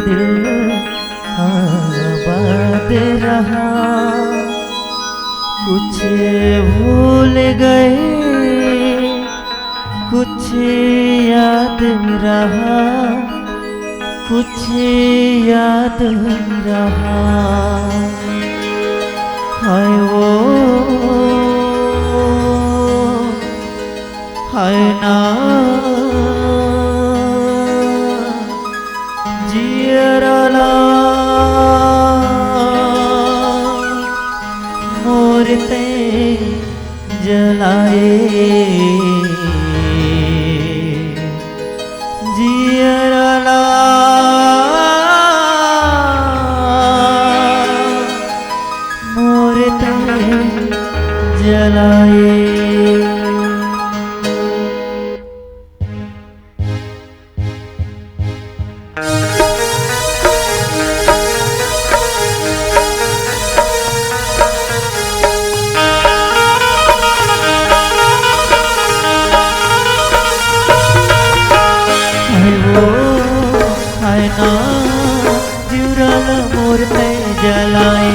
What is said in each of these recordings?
दिल आबाद रहा, कुछ भूल गए कुछ याद रहा, कुछ याद रहा। हाय वो हाय ना जियरला मोरते जलाए, जियरला मोरते जलाए। हाय ना जिउरल मोरते जलाए,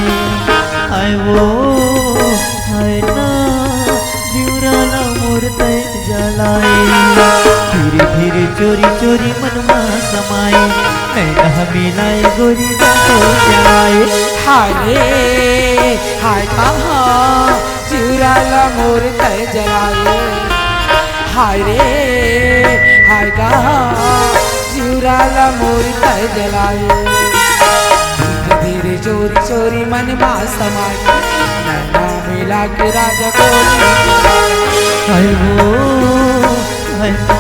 हाय वो हाय ना जिउरल मोरते जलाए। धीरे धीरे चोरी चोरी मनमा समाए, नैना मिलाए गोरी तो जलाए। हाय रे हाय कहाँ जिउरल मोरते जलाए, हाय रे हाय कहाँ जिउरल मोरते जलाए। धीरे धीरे चोरी चोरी मन में समाए, नैना मिला के राजा को हाय वो हाय ना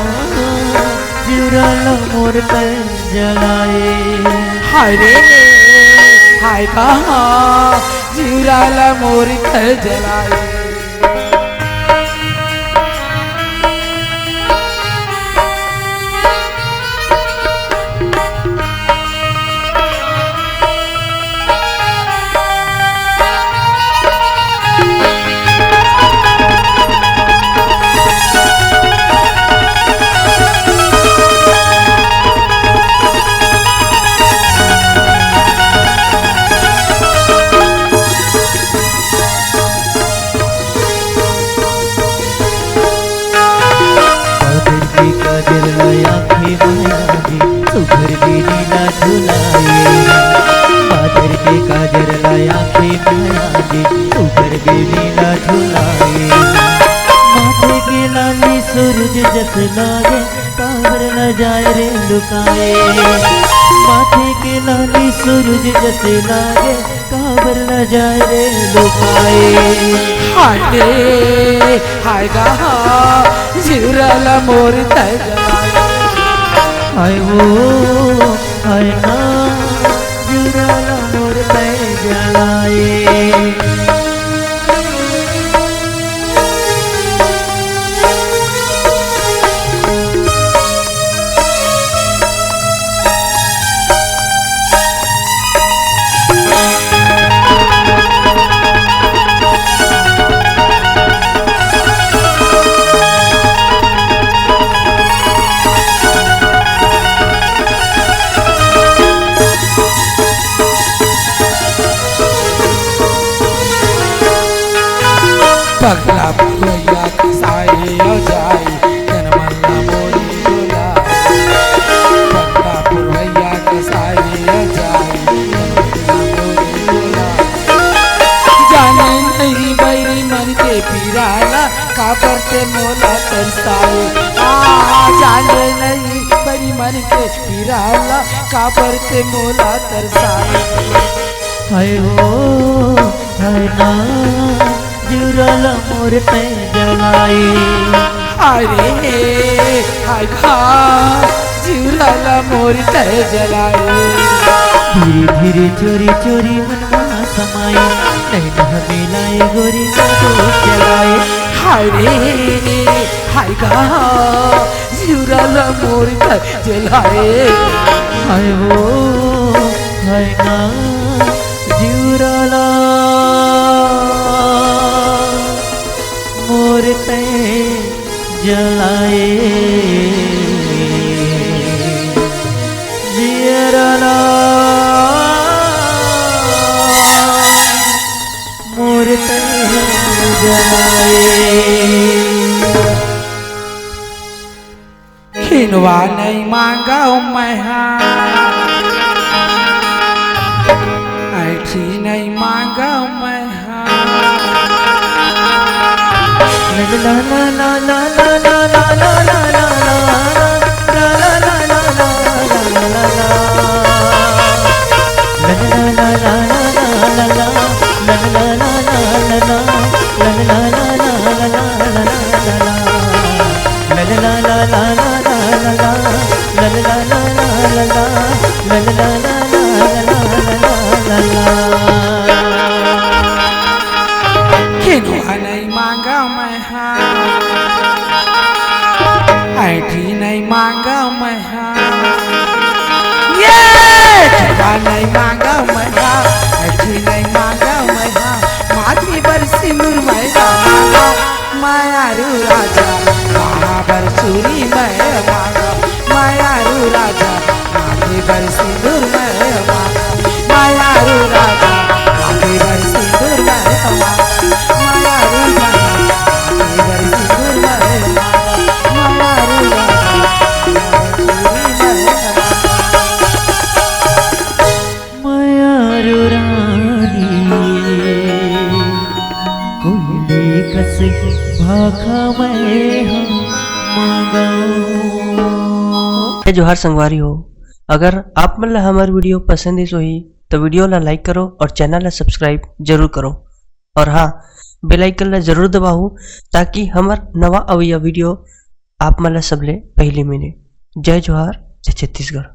जिउरल मोरते जलाए। हाय रे हाय कहाँ जिउरल मोरते जलाए। सुघर लीला झुलाए, बादर के काजर लाया खे माया जी, सुघर लीला झुलाए। माथे के लाली सूरज जस लागे, कांवर न जाए रे लुकाए। माथे के लाली सूरज जस लागे, कांवर न जाए रे लुकाए। हाय रे हाय कहाँ जिउरल मोरते जलाए। हाय वो हाय ना जिउरल मोरते जलाए। पगला भैया के साए हो जाए, जनमल्ला मोरी डोलाए। पगला भैया के साए हो जाए, जनमल्ला मोरी डोलाए। जाने नहीं बैरी मन के पिराला, काबर से मोला तरसाए। जाने नहीं बैरी मन के पिराला, काबर से मोला तरसाए। हाय वो हाय ना जिउरल मोरते जलाए। हाय रे हाय कहाँ जिउरल मोरते जलाए। धीरे धीरे चोरी चोरी मनमा समाए, नैना मिलाए गोरी को जलाए। हाय रे हाय कहाँ जिउरल मोरते जलाए। हाय वो हाय ना जिउरल मोरते जलाए। जियरला जलाए। खिनवा नहीं मांगा मैं ऐठी नहीं मांगा मैं ला ला ला ला ला ला ला ला ला ला ला ला ला ला खिनवा नहीं मांगा मैं ऐठी नहीं मांगा मैं ये खिनवा नहीं मांगा मैं ऐठी नहीं मांगा मैं माथी पर सिंदूर मैं मांगा मायारू राजा महाबर चूरी मैं मांगा मायारू राजा माथी पर सिंदूर मैं मांगा मायारू राजा माथी पर सिंदूर मैं मांगा मायारू राजा माथी पर सिंदूर मैं मांगा मायारू राजा मायारू रानी कोयले कस भाखा मैं मांगा। जोहार संगवारी हो, अगर आप मन ला हमार वीडियो पसंद है सोही तो वीडियो ला लाइक करो और चैनल ला सब्सक्राइब जरूर करो और हाँ बेल आइकन ला जरूर दबाओ ताकि हमार नवा अवैया वीडियो आप मन ला सबले पहले मिले। जय जोहार, जय छत्तीसगढ़।